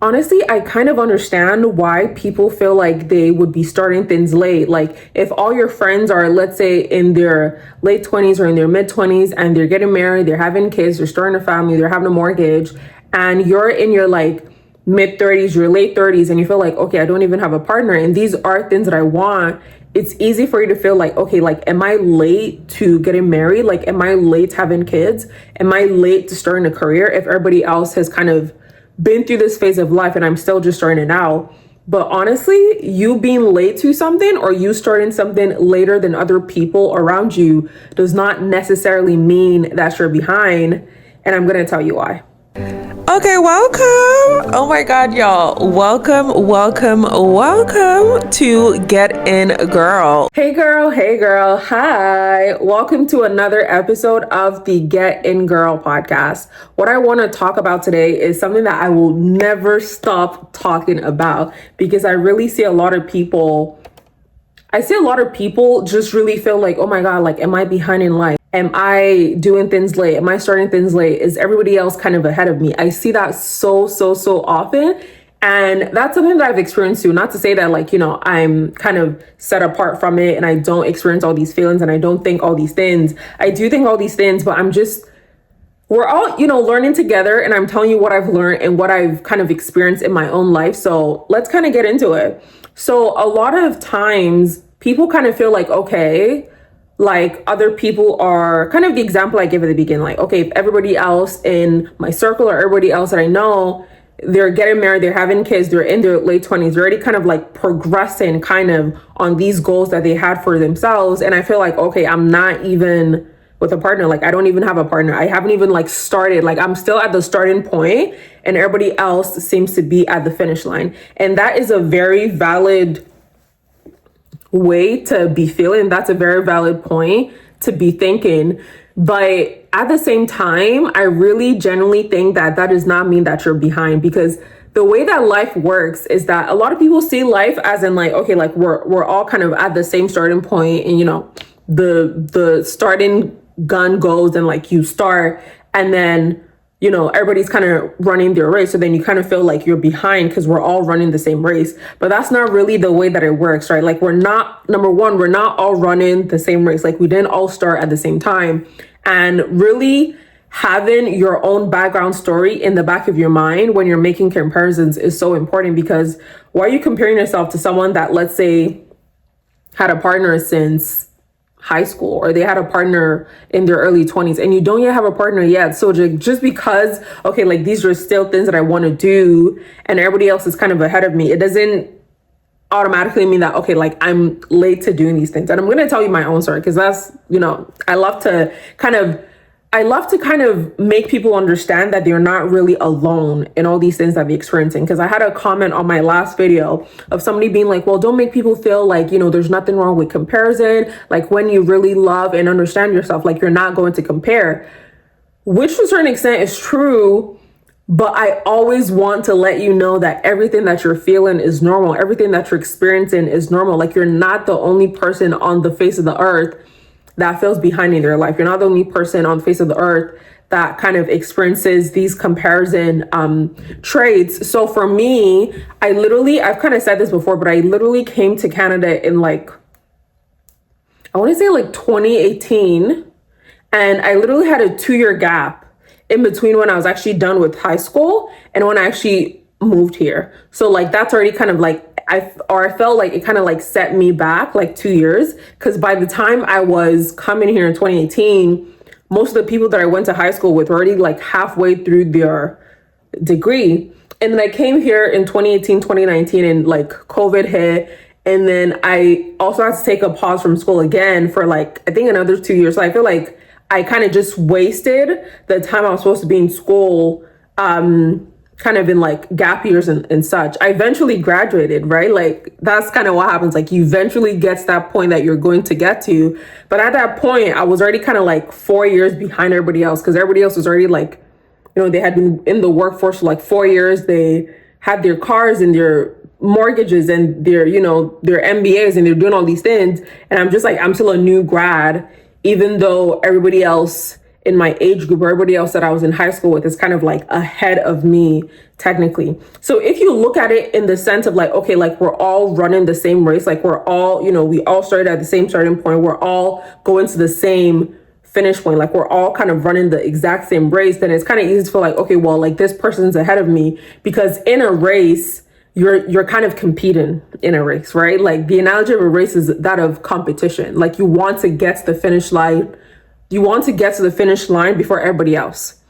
Honestly, I kind of understand why people feel like they would be starting things late. Like, if all your friends are, let's say, in their late 20s or in their mid 20s and they're getting married, they're having kids, they're starting a family, they're having a mortgage, and you're in your like mid 30s, your late 30s, and you feel like, okay, I don't even have a partner, and these are things that I want. It's easy for you to feel like, okay, like, am I late to getting married? Like, am I late to having kids? Am I late to starting a career if everybody else has kind of been through this phase of life and I'm still just starting it out? But honestly, you being late to something or you starting something later than other people around you does not necessarily mean that you're behind. And I'm going to tell you why. Okay, welcome. Oh my God, y'all. Welcome to Get In Girl. Hey girl. Hi. Welcome to another episode of the Get In Girl podcast. What I want to talk about today is something that I will never stop talking about because I really see a lot of people just really feel like, oh my God, like, am I behind in life? Am I doing things late? Am I starting things late? Is everybody else kind of ahead of me? I see that so often. And that's something that I've experienced too. Not to say that, like, I'm kind of set apart from it and I don't experience all these feelings and I don't think all these things. I do think all these things, but we're all, learning together. And I'm telling you what I've learned and what I've kind of experienced in my own life. So let's kind of get into it. So a lot of times people kind of feel like, okay, like other people are kind of the example I gave at the beginning. Like, okay, if everybody else in my circle or everybody else that I know, they're getting married, they're having kids, they're in their late 20s, they're already kind of like progressing kind of on these goals that they had for themselves. And I feel like, okay, I'm not even with a partner. Like, I don't even have a partner. I haven't even like started. Like, I'm still at the starting point and everybody else seems to be at the finish line. And that is a very valid way to be feeling. That's a very valid point to be thinking. But at the same time, I really genuinely think that that does not mean that you're behind, because the way that life works is that a lot of people see life as in like, okay, like we're all kind of at the same starting point, and the starting gun goes and like you start, and then everybody's kind of running their race. So then you kind of feel like you're behind because we're all running the same race. But that's not really the way that it works, right? Like, number one, we're not all running the same race. Like, we didn't all start at the same time. And really having your own background story in the back of your mind when you're making comparisons is so important, because why are you comparing yourself to someone that, let's say, had a partner since high school, or they had a partner in their early 20s and you don't yet have a partner yet? So just because, okay, like, these are still things that I want to do and everybody else is kind of ahead of me, it doesn't automatically mean that, okay, like, I'm late to doing these things. And I'm going to tell you my own story, because that's, I love to kind of make people understand that they're not really alone in all these things that they're experiencing. Because I had a comment on my last video of somebody being like, well, don't make people feel like, there's nothing wrong with comparison. Like, when you really love and understand yourself, like, you're not going to compare, which to a certain extent is true. But I always want to let you know that everything that you're feeling is normal. Everything that you're experiencing is normal. Like, you're not the only person on the face of the earth that feels behind in their life. You're not the only person on the face of the earth that kind of experiences these comparison traits. So for me, I've kind of said this before, but I literally came to Canada in like, I want to say like 2018. And I literally had a 2-year gap in between when I was actually done with high school and when I actually moved here. So like, that's already kind of like, I felt like it kind of like set me back like 2 years, because by the time I was coming here in 2018, most of the people that I went to high school with were already like halfway through their degree. And then I came here in 2018, 2019, and like COVID hit. And then I also had to take a pause from school again for like, I think another 2 years. So I feel like I kind of just wasted the time I was supposed to be in school, kind of in like gap years and such. I eventually graduated, right? Like, that's kind of what happens. Like, you eventually get to that point that you're going to get to. But at that point, I was already kind of like 4 years behind everybody else, because everybody else was already like, they had been in the workforce for like 4 years. They had their cars and their mortgages and their MBAs, and they're doing all these things. And I'm just like, I'm still a new grad, even though everybody else in my age group, or everybody else that I was in high school with is kind of like ahead of me technically. So if you look at it in the sense of like, okay, like we're all running the same race, like we're all, we all started at the same starting point, we're all going to the same finish point, like we're all kind of running the exact same race, then it's kind of easy to feel like, okay, well, like this person's ahead of me, because in a race, you're kind of competing in a race, right? Like the analogy of a race is that of competition. Like you want to get to the finish line. You want to get to the finish line before everybody else,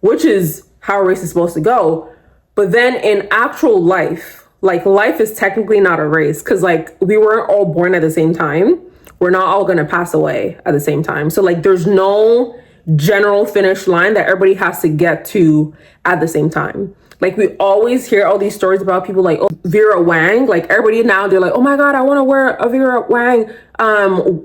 which is how a race is supposed to go. But then in actual life, like life is technically not a race, because like we weren't all born at the same time. We're not all going to pass away at the same time. So like there's no general finish line that everybody has to get to at the same time. Like we always hear all these stories about people like, oh, Vera Wang, like everybody now they're like, oh my God, I want to wear a Vera Wang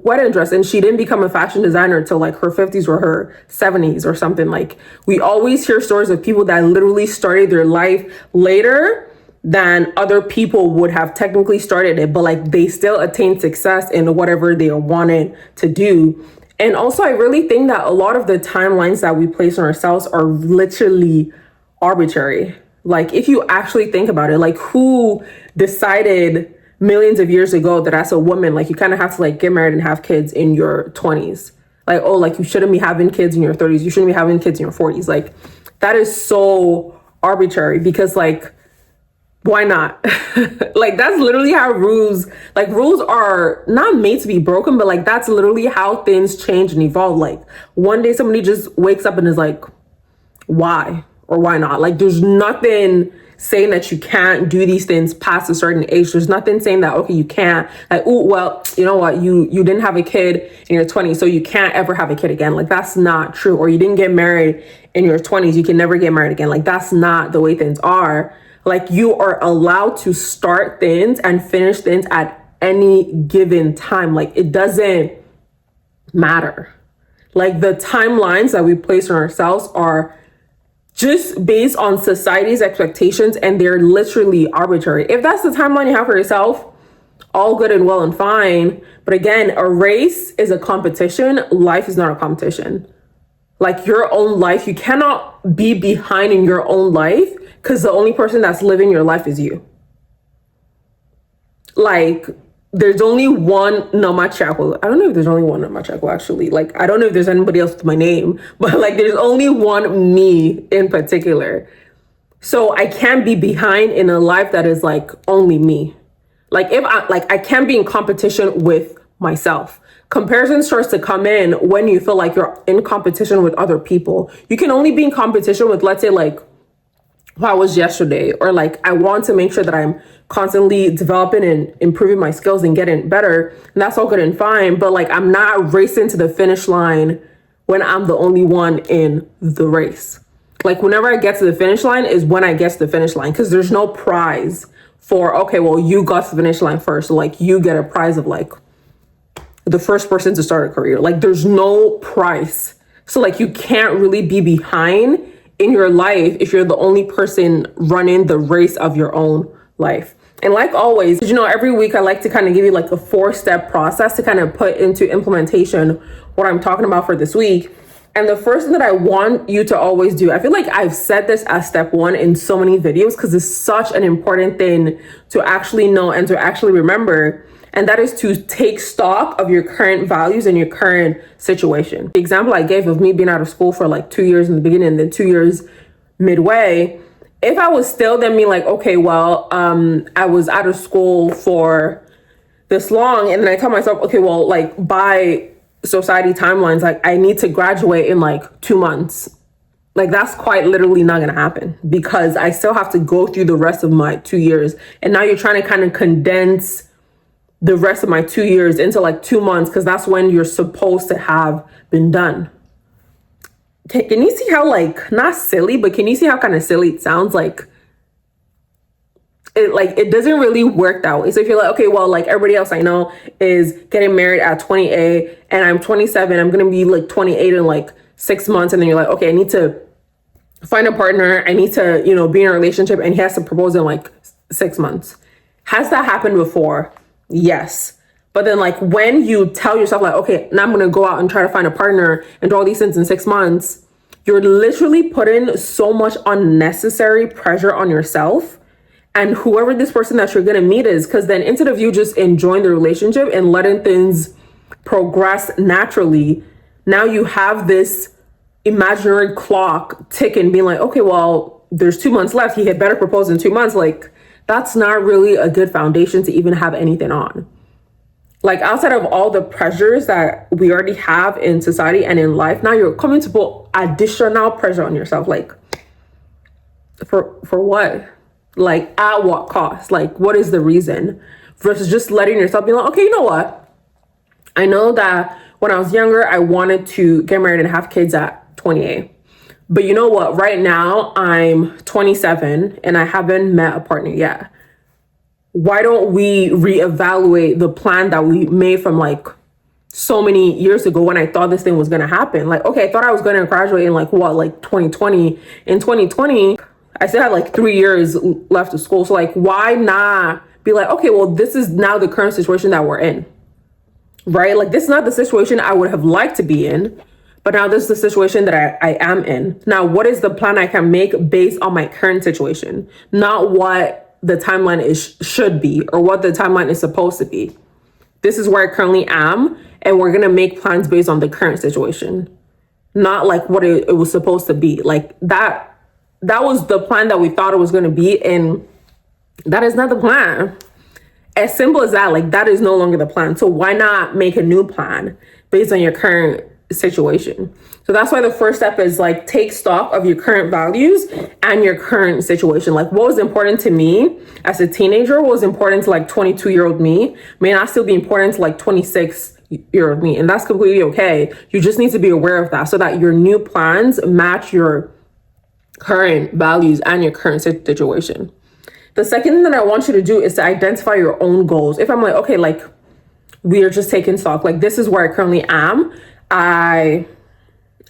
wedding dress. And she didn't become a fashion designer until like her 50s or her 70s or something. Like we always hear stories of people that literally started their life later than other people would have technically started it, but like they still attained success in whatever they wanted to do. And also I really think that a lot of the timelines that we place on ourselves are literally arbitrary. Like if you actually think about it, like who decided millions of years ago that as a woman, like you kind of have to like get married and have kids in your 20s? Like, oh, like you shouldn't be having kids in your 30s. You shouldn't be having kids in your 40s. Like that is so arbitrary, because like, why not? Like that's literally how rules are not made to be broken, but like that's literally how things change and evolve. Like one day somebody just wakes up and is like, why or why not? Like there's nothing saying that you can't do these things past a certain age. There's nothing saying that, okay, you can't, like, oh, well, you know what, you didn't have a kid in your 20s, so you can't ever have a kid again. Like that's not true. Or you didn't get married in your 20s, you can never get married again. Like that's not the way things are. Like you are allowed to start things and finish things at any given time. Like it doesn't matter. Like the timelines that we place on ourselves are just based on society's expectations, and they're literally arbitrary. If that's the timeline you have for yourself, all good and well and fine. But again, a race is a competition. Life is not a competition. Like your own life, you cannot be behind in your own life, because the only person that's living your life is you. Like there's only one Namachako. I don't know if there's only one Namachako actually. Like I don't know if there's anybody else with my name, but like there's only one me in particular. So I can't be behind in a life that is like only me. Like if I can't be in competition with myself. Comparison starts to come in when you feel like you're in competition with other people. You can only be in competition with, let's say, like who I was yesterday, or like I want to make sure that I'm constantly developing and improving my skills and getting better, and that's all good and fine. But like I'm not racing to the finish line when I'm the only one in the race. Like whenever I get to the finish line is when I get to the finish line, because there's no prize for, okay, well, you got to the finish line first, so like you get a prize of like the first person to start a career. Like there's no prize. So like you can't really be behind in your life if you're the only person running the race of your own life. And like always, every week I like to kind of give you like a 4-step process to kind of put into implementation what I'm talking about for this week. And the first thing that I want you to always do, I feel like I've said this as step 1 in so many videos because it's such an important thing to actually know and to actually remember. And that is to take stock of your current values and your current situation. The example I gave of me being out of school for like 2 years in the beginning and then 2 years midway, if I was still then being like, okay, well, I was out of school for this long. And then I tell myself, okay, well, like by society timelines, like I need to graduate in like 2 months. Like that's quite literally not going to happen because I still have to go through the rest of my 2 years. And now you're trying to kind of condense the rest of my 2 years into like 2 months because that's when you're supposed to have been done. Can you see how like, not silly, but can you see how kind of silly it sounds? Like it doesn't really work that way. So if you're like, okay, well, like everybody else I know is getting married at 28 and I'm 27, I'm going to be like 28 in like 6 months. And then you're like, okay, I need to find a partner. I need to, be in a relationship and he has to propose in like 6 months. Has that happened before? Yes. But then like when you tell yourself like, okay, now I'm going to go out and try to find a partner and do all these things in 6 months, you're literally putting so much unnecessary pressure on yourself and whoever this person that you're going to meet is, because then instead of you just enjoying the relationship and letting things progress naturally, now you have this imaginary clock ticking, being like, okay, well, there's 2 months left. He had better propose in 2 months. Like, that's not really a good foundation to even have anything on. Like, outside of all the pressures that we already have in society and in life, now you're coming to put additional pressure on yourself. Like, for what? Like, at what cost? Like, what is the reason? Versus just letting yourself be like, okay, you know what? I know that when I was younger, I wanted to get married and have kids at 28. But you know what? Right now, I'm 27 and I haven't met a partner yet. Why don't we reevaluate the plan that we made from like so many years ago when I thought this thing was going to happen? Like, okay, I thought I was going to graduate in like 2020. In 2020, I still had like 3 years left of school. So like, why not be like, okay, well, this is now the current situation that we're in, right? Like, this is not the situation I would have liked to be in, but now this is the situation that I am in. Now, what is the plan I can make based on my current situation? Not what the timeline should be or what the timeline is supposed to be. This is where I currently am, and we're going to make plans based on the current situation, not like what it was supposed to be. Like that was the plan that we thought it was going to be, and that is not the plan. As simple as that. Like, that is no longer the plan. So why not make a new plan based on your current situation? So that's why the first step is like, take stock of your current values and your current situation. Like, what was important to me as a teenager, what was important to like 22-year-old me may not still be important to like 26-year-old me. And that's completely okay. You just need to be aware of that so that your new plans match your current values and your current situation. The second thing that I want you to do is to identify your own goals. If I'm like, okay, like, we are just taking stock, like, this is where I currently am. I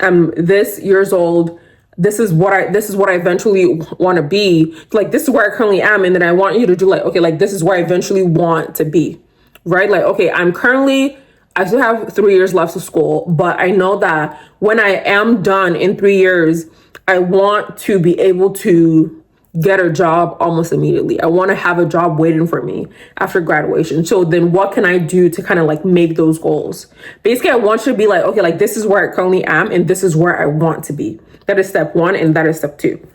am this years old. This is what I eventually want to be. Like, this is where I currently am. And then I want you to do like, okay, like, this is where I eventually want to be, right? Like, okay, I still have 3 years left of school, but I know that when I am done in 3 years, I want to be able to get a job almost immediately. I want to have a job waiting for me after graduation. So then what can I do to kind of like make those goals? Basically, I want you to be like, okay, like, this is where I currently am and this is where I want to be. That is step one and that is step two.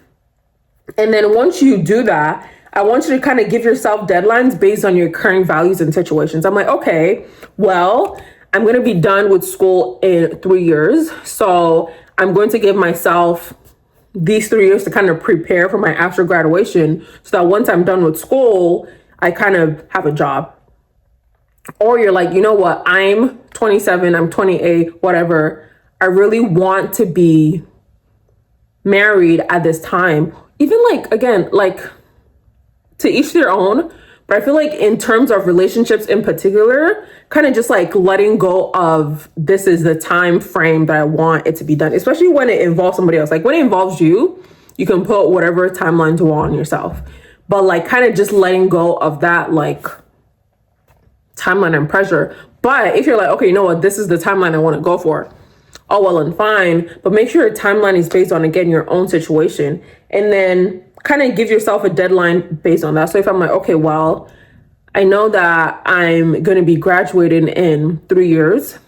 And then once you do that, I want you to kind of give yourself deadlines based on your current values and situations. I'm like, okay, well, I'm going to be done with school in 3 years. So I'm going to give myself these 3 years to kind of prepare for my after graduation so that once I'm done with school, I kind of have a job. Or you're like, you know what? I'm 27, I'm 28, whatever. I really want to be married at this time. Even like, again, like, to each their own. But I feel like in terms of relationships in particular, kind of just like letting go of this is the time frame that I want it to be done, especially when it involves somebody else. Like, when it involves you, you can put whatever timelines you want on yourself. But like, kind of just letting go of that like timeline and pressure. But if you're like, okay, you know what, this is the timeline I want to go for, all well and fine. But make sure your timeline is based on, again, your own situation. And then kind of give yourself a deadline based on that. So if I'm like, okay, well, I know that I'm going to be graduating in 3 years.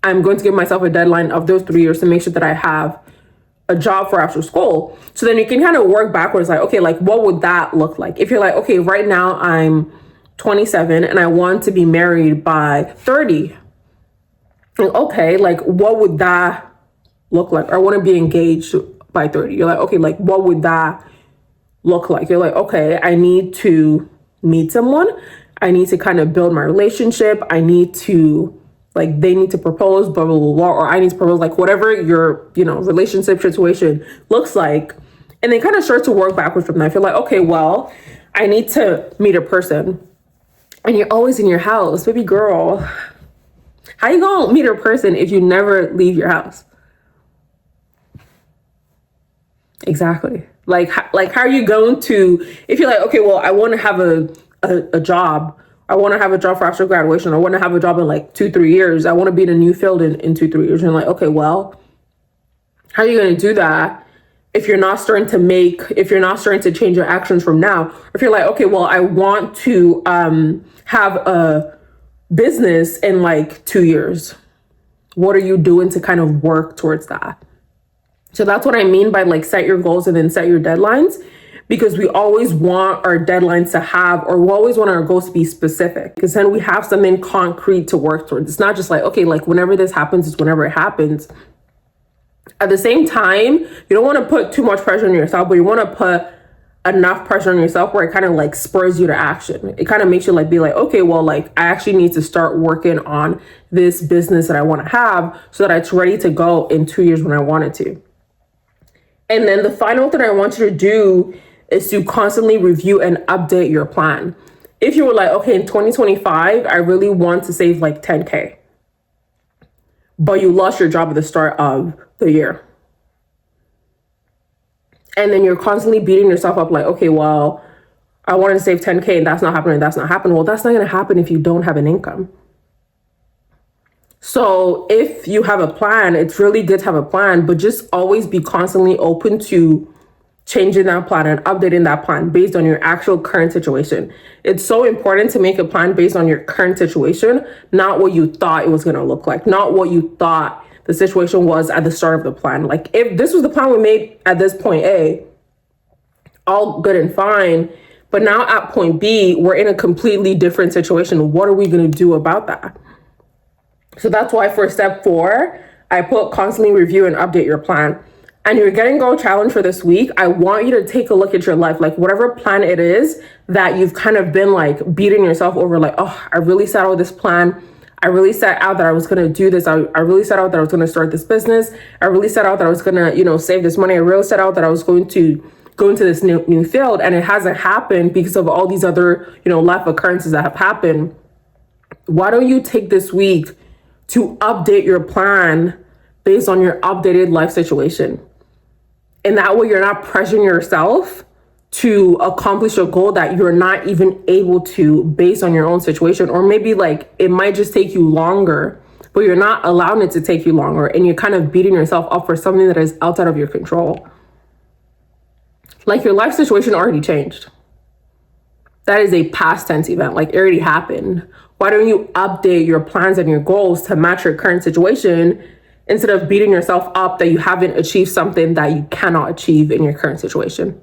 I'm going to give myself a deadline of those 3 years to make sure that I have a job for after school. So then you can kind of work backwards, like, okay, like, what would that look like? If you're like, okay, right now I'm 27 and I want to be married by 30. And okay, like, what would that look like? I want to be engaged by 30. You're like, okay, like, what would that look like? You're like, okay, I need to meet someone. I need to kind of build my relationship. I need to, like, they need to propose, blah, blah, blah, blah, or I need to propose, like, whatever your, relationship situation looks like. And then kind of start to work backwards from that. I feel like, okay, well, I need to meet a person. And you're always in your house, baby girl. How you gonna meet a person if you never leave your house? Exactly. Like how are you going to, if you're like, okay, well, I want to have a job I want to have a job for after graduation. I want to have a job in like 2-3 years. I want to be in a new field in 2-3 years. And like, okay, well, how are you going to do that if you're not starting to change your actions from now? If you're like, okay, well, I want to have a business in like 2 years. What are you doing to kind of work towards that? So that's what I mean by like set your goals and then set your deadlines, because we always want our deadlines to have, or we always want our goals to be specific, because then we have something concrete to work towards. It's not just like, okay, like whenever this happens, it's whenever it happens. At the same time, you don't want to put too much pressure on yourself, but you want to put enough pressure on yourself where it kind of like spurs you to action. It kind of makes you like be like, okay, well, like I actually need to start working on this business that I want to have so that it's ready to go in 2 years when I want it to. And then the final thing I want you to do is to constantly review and update your plan. If you were like, okay, in 2025, I really want to save like 10K, but you lost your job at the start of the year. And then you're constantly beating yourself up like, okay, well, I wanted to save 10K and that's not happening. That's not happening. Well, that's not going to happen if you don't have an income. So if you have a plan, it's really good to have a plan, but just always be constantly open to changing that plan and updating that plan based on your actual current situation. It's so important to make a plan based on your current situation, not what you thought it was going to look like, not what you thought the situation was at the start of the plan. Like if this was the plan we made at this point A, all good and fine, but now at point B, we're in a completely different situation. What are we going to do about that? So that's why for step 4, I put constantly review and update your plan. And your Get and Go challenge for this week, I want you to take a look at your life, like whatever plan it is that you've kind of been like beating yourself over, like, oh, I really set out this plan. I really set out that I was going to do this. I really set out that I was going to start this business. I really set out that I was going to, save this money. I really set out that I was going to go into this new field. And it hasn't happened because of all these other, life occurrences that have happened. Why don't you take this week to update your plan based on your updated life situation? And that way you're not pressuring yourself to accomplish a goal that you're not even able to based on your own situation. Or maybe like it might just take you longer, but you're not allowing it to take you longer. And you're kind of beating yourself up for something that is outside of your control. Like your life situation already changed. That is a past tense event. Like it already happened. Why don't you update your plans and your goals to match your current situation instead of beating yourself up that you haven't achieved something that you cannot achieve in your current situation?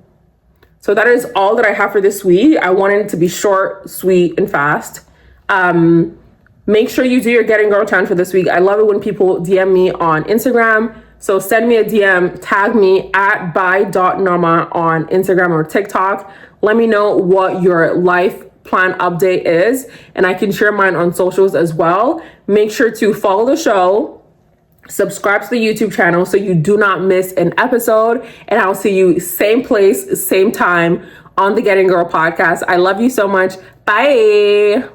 So that is all that I have for this week. I wanted it to be short, sweet, and fast. Make sure you do your Get and Go challenge for this week. I love it when people DM me on Instagram. So send me a DM, tag me at by.nama on Instagram or TikTok. Let me know what your life plan update is, and I can share mine on socials as well. Make sure to follow the show, subscribe to the YouTube channel so you do not miss an episode, and I'll see you same place, same time on the Get and Girl podcast. I love you so much. Bye.